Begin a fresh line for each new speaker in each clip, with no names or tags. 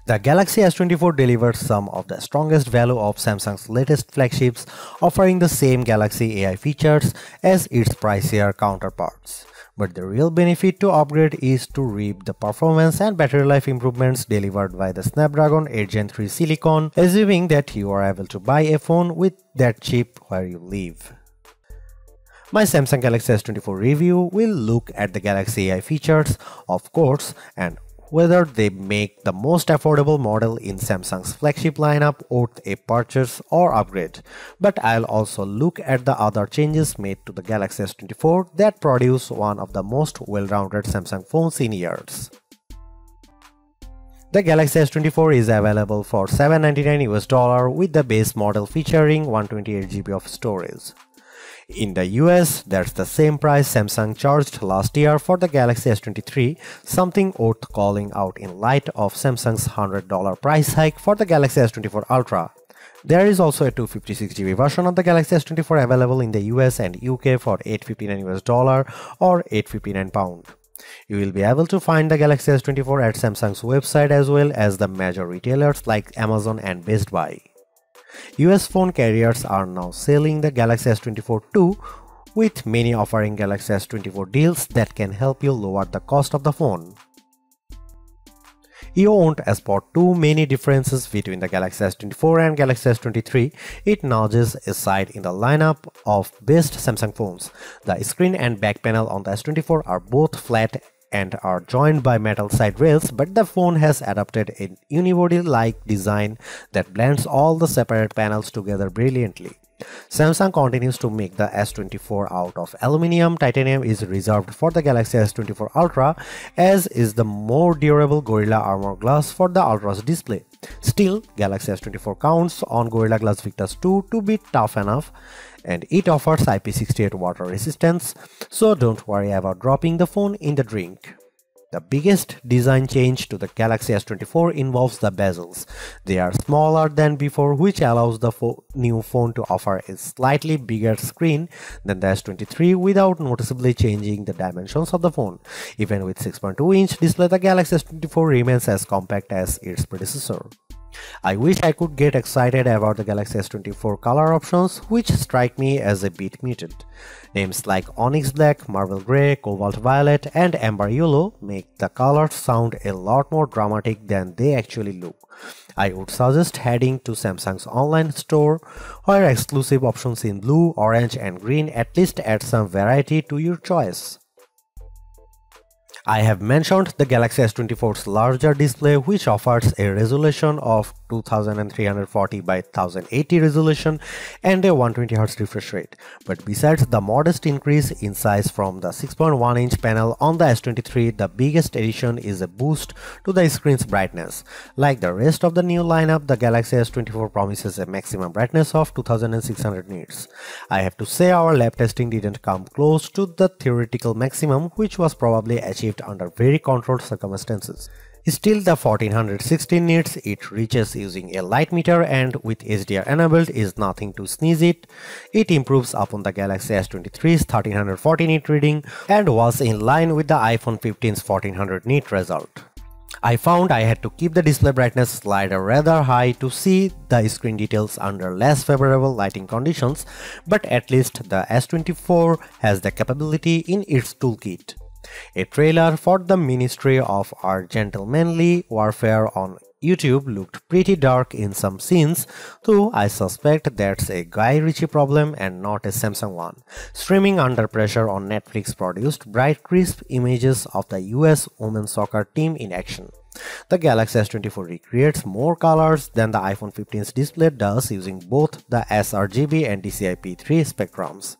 The Galaxy S24 delivers some of the strongest value of Samsung's latest flagships, offering the same Galaxy AI features as its pricier counterparts. But the real benefit to upgrade is to reap the performance and battery life improvements delivered by the Snapdragon 8 Gen 3 Silicon, assuming that you are able to buy a phone with that chip where you live. My Samsung Galaxy S24 review will look at the Galaxy AI features, of course, and whether they make the most affordable model in Samsung's flagship lineup worth a purchase or upgrade. But I'll also look at the other changes made to the Galaxy S24 that produce one of the most well-rounded Samsung phones in years. The Galaxy S24 is available for $799 with the base model featuring 128GB of storage. In the US, that's the same price Samsung charged last year for the Galaxy S23, something worth calling out in light of Samsung's $100 price hike for the Galaxy S24 Ultra. There is also a 256GB version of the Galaxy S24 available in the US and UK for $859 or £859. You will be able to find the Galaxy S24 at Samsung's website as well as the major retailers like Amazon and Best Buy. US phone carriers are now selling the Galaxy S24 too, with many offering Galaxy S24 deals that can help you lower the cost of the phone. You won't spot too many differences between the Galaxy S24 and Galaxy S23. It nudges aside in the lineup of best Samsung phones. The screen and back panel on the S24 are both flat and are joined by metal side rails, but the phone has adopted a unibody-like design that blends all the separate panels together brilliantly. Samsung continues to make the S24 out of aluminum. Titanium is reserved for the Galaxy S24 Ultra, as is the more durable Gorilla Armor Glass for the Ultra's display. Still, Galaxy S24 counts on Gorilla Glass Victus 2 to be tough enough, and it offers IP68 water resistance, so don't worry about dropping the phone in the drink. The biggest design change to the Galaxy S24 involves the bezels. They are smaller than before, which allows the new phone to offer a slightly bigger screen than the S23 without noticeably changing the dimensions of the phone. Even with 6.2-inch display, the Galaxy S24 remains as compact as its predecessor. I wish I could get excited about the Galaxy S24 color options, which strike me as a bit muted. Names like Onyx Black, Marble Grey, Cobalt Violet, and Amber Yellow make the colors sound a lot more dramatic than they actually look. I would suggest heading to Samsung's online store, where exclusive options in blue, orange, and green at least add some variety to your choice. I have mentioned the Galaxy S24's larger display, which offers a resolution of 2340 by 1080 resolution and a 120Hz refresh rate. But besides the modest increase in size from the 6.1-inch panel on the S23, the biggest addition is a boost to the screen's brightness. Like the rest of the new lineup, the Galaxy S24 promises a maximum brightness of 2600 nits. I have to say our lab testing didn't come close to the theoretical maximum, which was probably achieved under very controlled circumstances. Still, the 1416 nits it reaches using a light meter and with HDR enabled is nothing to sneeze at. It improves upon the Galaxy S23's 1340 nit reading and was in line with the iPhone 15's 1400 nit result. I found I had to keep the display brightness slider rather high to see the screen details under less favorable lighting conditions, but at least the S24 has the capability in its toolkit. A trailer for the Ministry of Our Gentlemanly Warfare on YouTube looked pretty dark in some scenes, though I suspect that's a Guy Ritchie problem and not a Samsung one. Streaming Under Pressure on Netflix produced bright, crisp images of the US women's soccer team in action. The Galaxy S24 recreates more colors than the iPhone 15's display does using both the sRGB and DCI-P3 spectrums.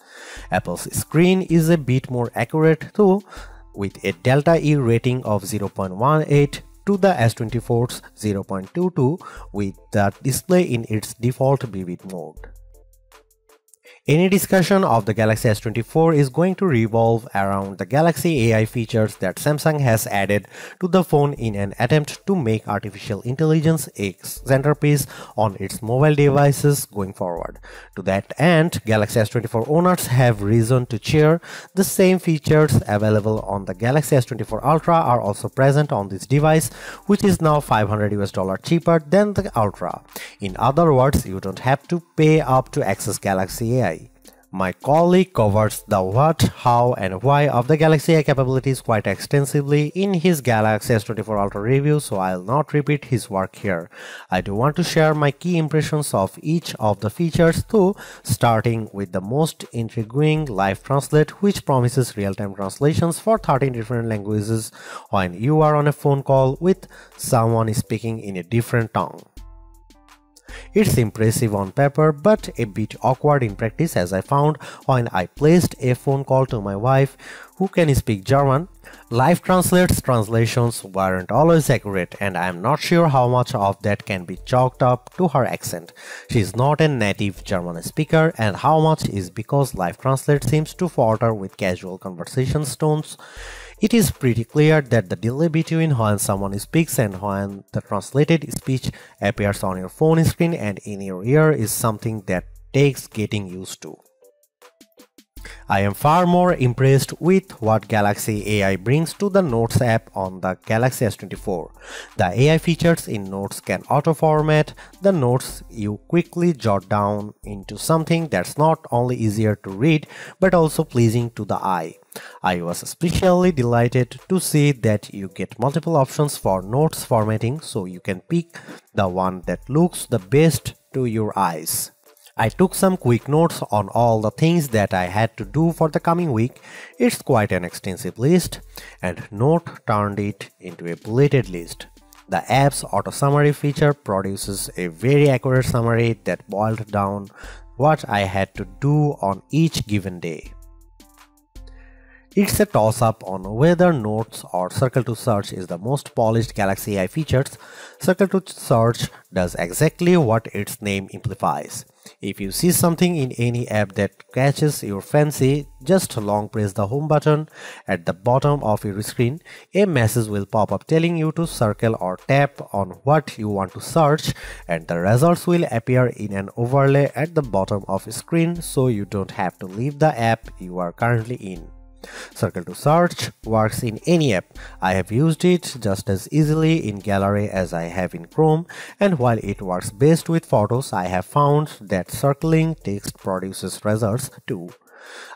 Apple's screen is a bit more accurate though, with a Delta E rating of 0.18 to the S24's 0.22 with the display in its default vivid mode. Any discussion of the Galaxy S24 is going to revolve around the Galaxy AI features that Samsung has added to the phone in an attempt to make artificial intelligence a centerpiece on its mobile devices going forward. To that end, Galaxy S24 owners have reason to cheer. The same features available on the Galaxy S24 Ultra are also present on this device, which is now $500 cheaper than the Ultra. In other words, you don't have to pay up to access Galaxy AI. My colleague covers the what, how and why of the Galaxy AI capabilities quite extensively in his Galaxy S24 Ultra review, so I'll not repeat his work here. I do want to share my key impressions of each of the features though, starting with the most intriguing Live Translate, which promises real-time translations for 13 different languages when you are on a phone call with someone speaking in a different tongue. It's impressive on paper but a bit awkward in practice, as I found when I placed a phone call to my wife who can speak German. Live Translate's translations weren't always accurate, and I am not sure how much of that can be chalked up to her accent. She is not a native German speaker, and how much is because Live Translate seems to falter with casual conversation tones. It is pretty clear that the delay between when someone speaks and when the translated speech appears on your phone screen and in your ear is something that takes getting used to. I am far more impressed with what Galaxy AI brings to the Notes app on the Galaxy S24. The AI features in Notes can auto-format the notes you quickly jot down into something that's not only easier to read but also pleasing to the eye. I was especially delighted to see that you get multiple options for notes formatting, so you can pick the one that looks the best to your eyes. I took some quick notes on all the things that I had to do for the coming week. It's quite an extensive list, and Note turned it into a bulleted list. The app's auto summary feature produces a very accurate summary that boiled down what I had to do on each given day. It's a toss-up on whether Notes or Circle to Search is the most polished Galaxy AI features. Circle to Search does exactly what its name implies. If you see something in any app that catches your fancy, just long press the home button at the bottom of your screen. A message will pop up telling you to circle or tap on what you want to search, and the results will appear in an overlay at the bottom of the screen, so you don't have to leave the app you are currently in. Circle to Search works in any app. I have used it just as easily in Gallery as I have in Chrome, and while it works best with photos, I have found that circling text produces results too.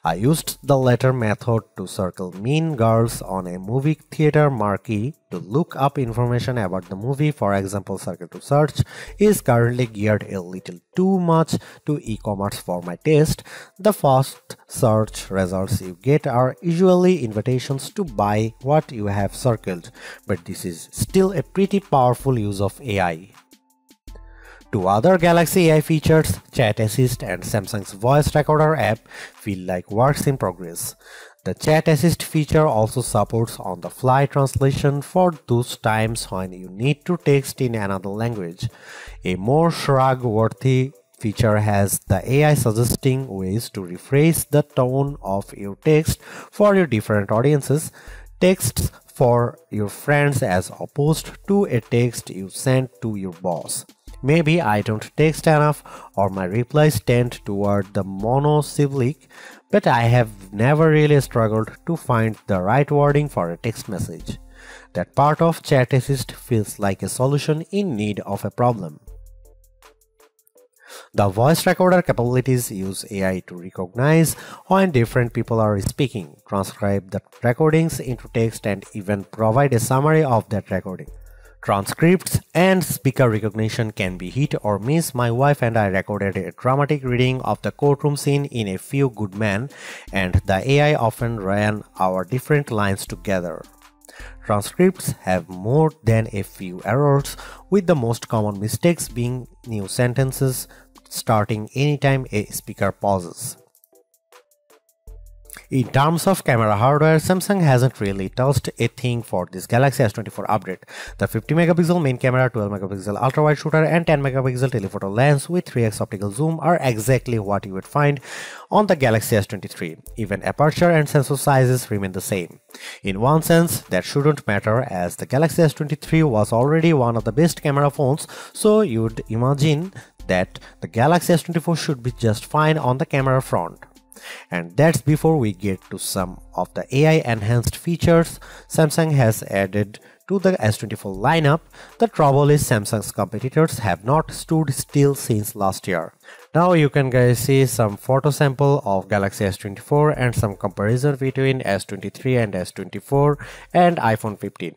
I used the latter method to circle Mean Girls on a movie theater marquee to look up information about the movie. For example, Circle to Search is currently geared a little too much to e-commerce for my taste. The first search results you get are usually invitations to buy what you have circled, but this is still a pretty powerful use of AI. Two other Galaxy AI features, Chat Assist and Samsung's Voice Recorder app, feel like works in progress. The Chat Assist feature also supports on-the-fly translation for those times when you need to text in another language. A more shrug-worthy feature has the AI suggesting ways to rephrase the tone of your text for your different audiences. Texts for your friends as opposed to a text you send to your boss. Maybe I don't text enough or my replies tend toward the monosyllabic, but I have never really struggled to find the right wording for a text message. That part of Chat Assist feels like a solution in need of a problem. The voice recorder capabilities use AI to recognize when different people are speaking, transcribe the recordings into text, and even provide a summary of that recording. Transcripts and speaker recognition can be hit or miss. My wife and I recorded a dramatic reading of the courtroom scene in A Few Good Men, and the AI often ran our different lines together. Transcripts have more than a few errors, with the most common mistakes being new sentences starting anytime a speaker pauses. In terms of camera hardware, Samsung hasn't really touched a thing for this Galaxy S24 update. The 50 megapixel main camera, 12 megapixel ultra-wide shooter and 10 megapixel telephoto lens with 3x optical zoom are exactly what you would find on the Galaxy S23. Even aperture and sensor sizes remain the same. In one sense, that shouldn't matter as the Galaxy S23 was already one of the best camera phones, so you'd imagine that the Galaxy S24 should be just fine on the camera front. And that's before we get to some of the AI enhanced features Samsung has added to the S24 lineup. The trouble is Samsung's competitors have not stood still since last year. Now you can guys see some photo sample of Galaxy S24 and some comparison between S23 and S24 and iPhone 15.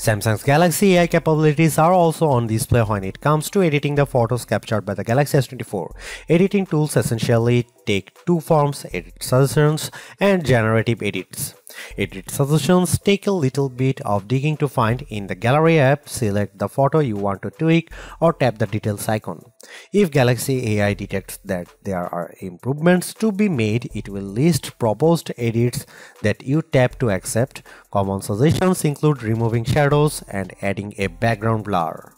Samsung's Galaxy AI capabilities are also on display when it comes to editing the photos captured by the Galaxy S24. Editing tools essentially take two forms: edit suggestions and generative edits. Edit suggestions take a little bit of digging to find. In the Gallery app, select the photo you want to tweak or tap the details icon. If Galaxy AI detects that there are improvements to be made, it will list proposed edits that you tap to accept. Common suggestions include removing shadows and adding a background blur.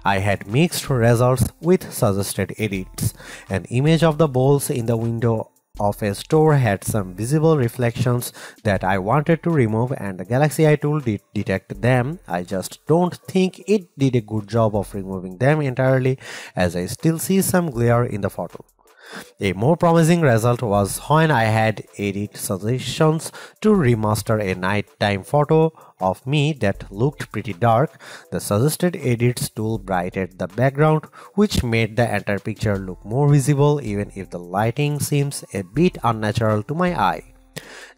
I had mixed results with suggested edits. An image of the bowls in the window of a store had some visible reflections that I wanted to remove, and the Galaxy AI tool did detect them. I just don't think it did a good job of removing them entirely, as I still see some glare in the photo. A more promising result was when I had edit suggestions to remaster a nighttime photo of me that looked pretty dark. The suggested edits tool brightened the background, which made the entire picture look more visible even if the lighting seems a bit unnatural to my eye.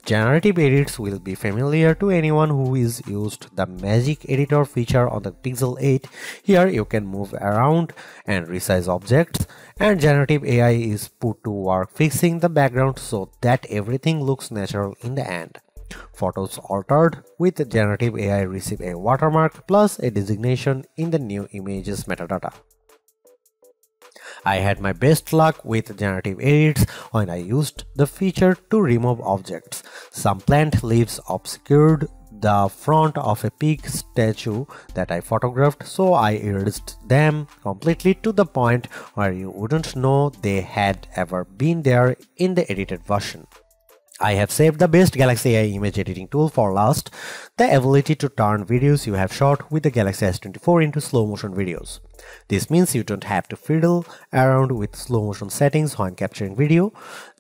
Generative edits will be familiar to anyone who is used the Magic Editor feature on the Pixel 8. Here you can move around and resize objects, and generative AI is put to work fixing the background so that everything looks natural in the end. Photos altered with generative AI receive a watermark plus a designation in the new images metadata. I had my best luck with generative edits when I used the feature to remove objects. Some plant leaves obscured the front of a pig statue that I photographed, so I erased them completely to the point where you wouldn't know they had ever been there in the edited version. I have saved the best Galaxy AI image editing tool for last, the ability to turn videos you have shot with the Galaxy S24 into slow motion videos. This means you don't have to fiddle around with slow motion settings when capturing video,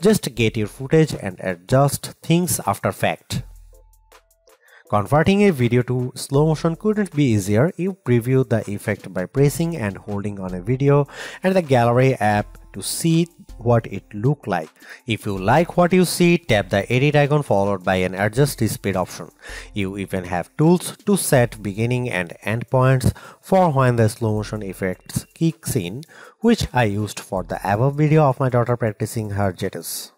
just get your footage and adjust things after fact. Converting a video to slow motion couldn't be easier. You preview the effect by pressing and holding on a video and the Gallery app to see what it looked like. If you like what you see, tap the edit icon followed by an adjust speed option. You even have tools to set beginning and end points for when the slow motion effects kicks in, which I used for the above video of my daughter practicing her jitters.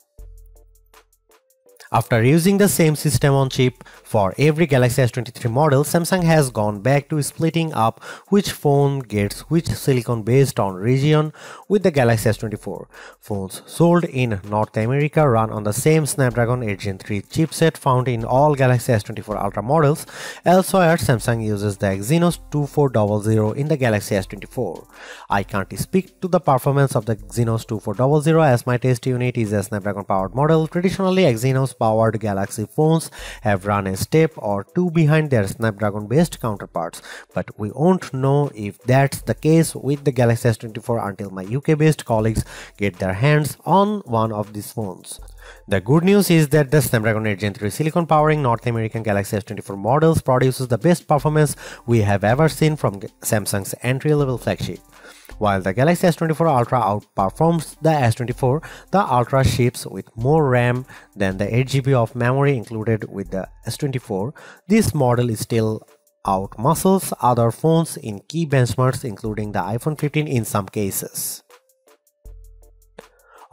After using the same system on chip for every Galaxy S23 model, Samsung has gone back to splitting up which phone gets which silicon based on region with the Galaxy S24. Phones sold in North America run on the same Snapdragon 8 Gen 3 chipset found in all Galaxy S24 Ultra models. Elsewhere, Samsung uses the Exynos 2400 in the Galaxy S24. I can't speak to the performance of the Exynos 2400 as my test unit is a Snapdragon powered model. Traditionally, Exynos powered Galaxy phones have run a step or two behind their Snapdragon based counterparts, but we won't know if that's the case with the Galaxy S24 until my UK based colleagues get their hands on one of these phones. The good news is that the Snapdragon 8 Gen 3 silicon powering North American Galaxy S24 models produces the best performance we have ever seen from Samsung's entry-level flagship. While the Galaxy S24 Ultra outperforms the S24, the Ultra ships with more RAM than the 8GB of memory included with the S24. This model is still outmuscles other phones in key benchmarks including the iPhone 15 in some cases.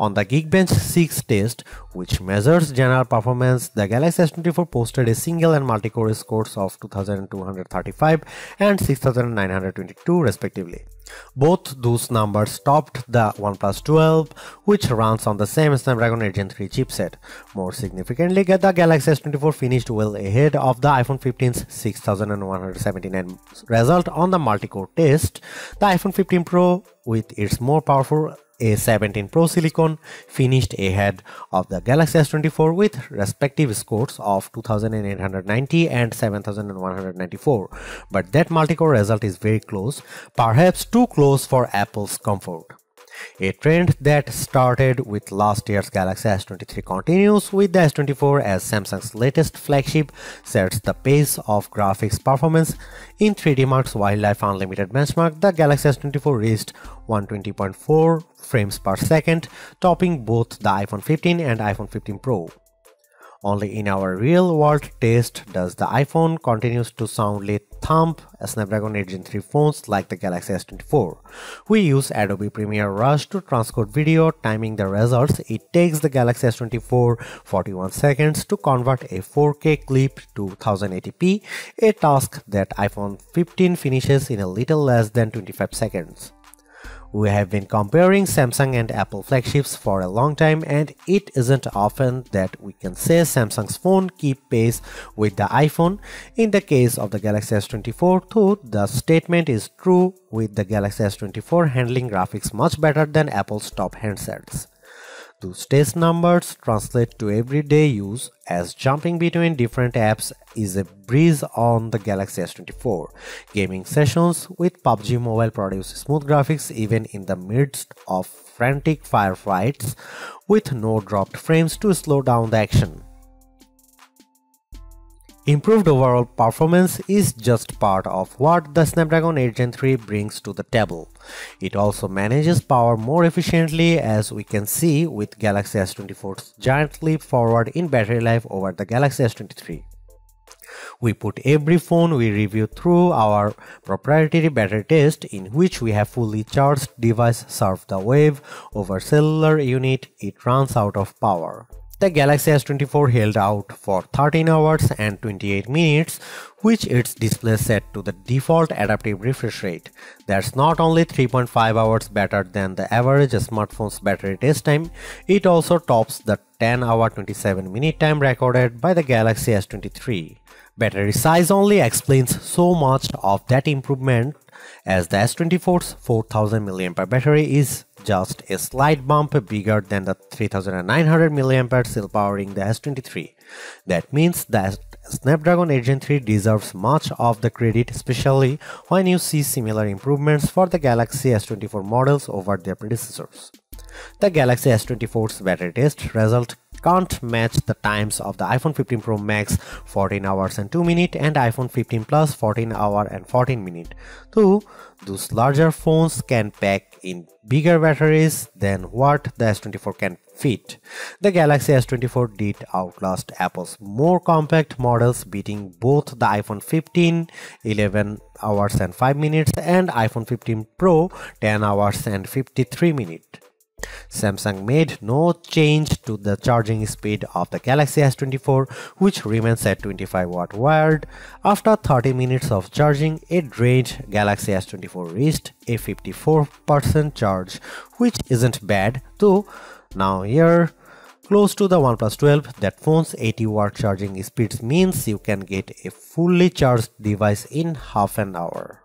On the Geekbench 6 test, which measures general performance, the Galaxy S24 posted a single and multi-core scores of 2235 and 6922 respectively. Both those numbers topped the OnePlus 12, which runs on the same Snapdragon 8 Gen 3 chipset. More significantly, the Galaxy S24 finished well ahead of the iPhone 15's 6179 result on the multi-core test. The iPhone 15 Pro, with its more powerful A17 Pro silicon, finished ahead of the Galaxy S24 with respective scores of 2890 and 7194, but that multi-core result is very close, perhaps too close for Apple's comfort. A trend that started with last year's Galaxy S23 continues with the S24 as Samsung's latest flagship sets the pace of graphics performance. In 3D Mark's Wildlife Unlimited benchmark, the Galaxy S24 reached 120.4 frames per second, topping both the iPhone 15 and iPhone 15 Pro. Only in our real-world test does the iPhone continues to soundly thump Snapdragon 8 Gen 3 phones like the Galaxy S24. We use Adobe Premiere Rush to transcode video, timing the results. It takes the Galaxy S24 41 seconds to convert a 4K clip to 1080p, a task that iPhone 15 finishes in a little less than 25 seconds. We have been comparing Samsung and Apple flagships for a long time, and it isn't often that we can say Samsung's phone keep pace with the iPhone. In the case of the Galaxy S24, though, the statement is true with the Galaxy S24 handling graphics much better than Apple's top handsets. Those test numbers translate to everyday use, as jumping between different apps is a breeze on the Galaxy S24. Gaming sessions with PUBG Mobile produce smooth graphics even in the midst of frantic firefights, with no dropped frames to slow down the action. Improved overall performance is just part of what the Snapdragon 8 Gen 3 brings to the table. It also manages power more efficiently, as we can see with Galaxy S24's giant leap forward in battery life over the Galaxy S23. We put every phone we review through our proprietary battery test, in which we have fully charged device surf the wave over cellular unit it runs out of power. The Galaxy S24 held out for 13 hours and 28 minutes, which its display set to the default adaptive refresh rate. That's not only 3.5 hours better than the average smartphone's battery test time, it also tops the 10-hour 27-minute time recorded by the Galaxy S23. Battery size only explains so much of that improvement, as the S24's 4000 mAh battery is just a slight bump bigger than the 3900 mAh still powering the S23. That means that Snapdragon 8 Gen 3 deserves much of the credit, especially when you see similar improvements for the Galaxy S24 models over their predecessors. The Galaxy S24's battery test result can't match the times of the iPhone 15 Pro Max 14 hours and 2 minutes and iPhone 15 Plus 14 hours and 14 minutes. Though those larger phones can pack in bigger batteries than what the S24 can fit, the Galaxy S24 did outlast Apple's more compact models, beating both the iPhone 15 11 hours and 5 minutes and iPhone 15 Pro 10 hours and 53 minutes. Samsung made no change to the charging speed of the Galaxy S24, which remains at 25 watt wired. After 30 minutes of charging, a drained Galaxy S24 reached a 54% charge, which isn't bad, though now here close to the OnePlus 12, that phone's 80 watt charging speed means you can get a fully charged device in half an hour.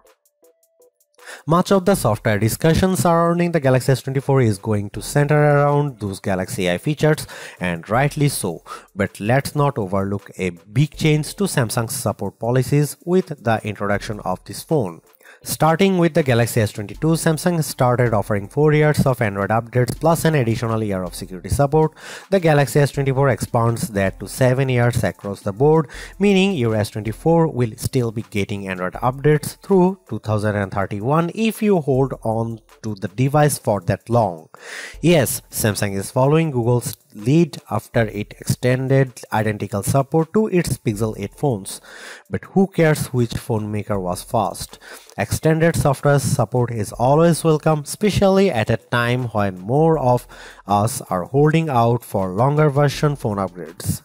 Much of the software discussion surrounding the Galaxy S24 is going to center around those Galaxy AI features, and rightly so, but let's not overlook a big change to Samsung's support policies with the introduction of this phone. Starting with the Galaxy S22, Samsung started offering 4 years of Android updates plus an additional year of security support. The Galaxy S24 expands that to 7 years across the board, meaning your S24 will still be getting Android updates through 2031 if you hold on to the device for that long. Yes, Samsung is following Google's lead after it extended identical support to its Pixel 8 phones. But who cares which phone maker was first? Extended software support is always welcome, especially at a time when more of us are holding out for longer version phone upgrades.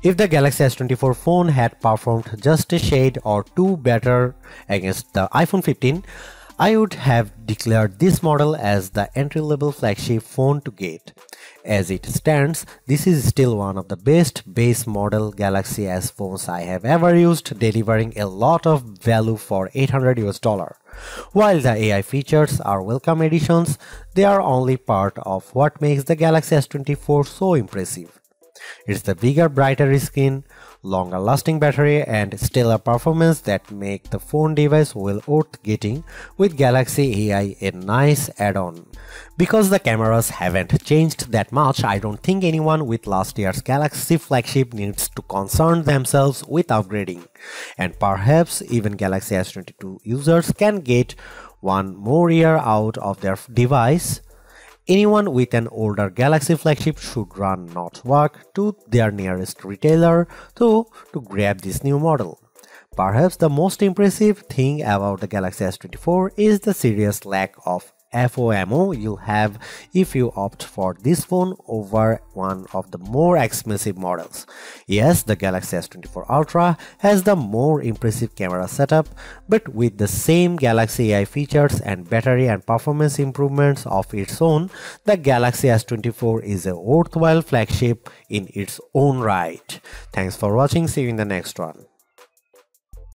If the Galaxy S24 phone had performed just a shade or two better against the iPhone 15, I would have declared this model as the entry-level flagship phone to get. As it stands, this is still one of the best base model Galaxy S phones I have ever used, delivering a lot of value for $800. While the AI features are welcome additions, they are only part of what makes the Galaxy S24 so impressive. It's the bigger, brighter screen, longer lasting battery and stellar performance that make the phone device well worth getting, with Galaxy AI a nice add-on. Because the cameras haven't changed that much, I don't think anyone with last year's Galaxy flagship needs to concern themselves with upgrading. And perhaps even Galaxy S22 users can get one more year out of their device. Anyone with an older Galaxy flagship should run not walk to their nearest retailer to grab this new model. Perhaps the most impressive thing about the Galaxy S24 is the serious lack of FOMO you'll have if you opt for this phone over one of the more expensive models. Yes, the Galaxy S24 Ultra has the more impressive camera setup, but with the same Galaxy AI features and battery and performance improvements of its own, the Galaxy S24 is a worthwhile flagship in its own right. Thanks for watching, see you in the next one.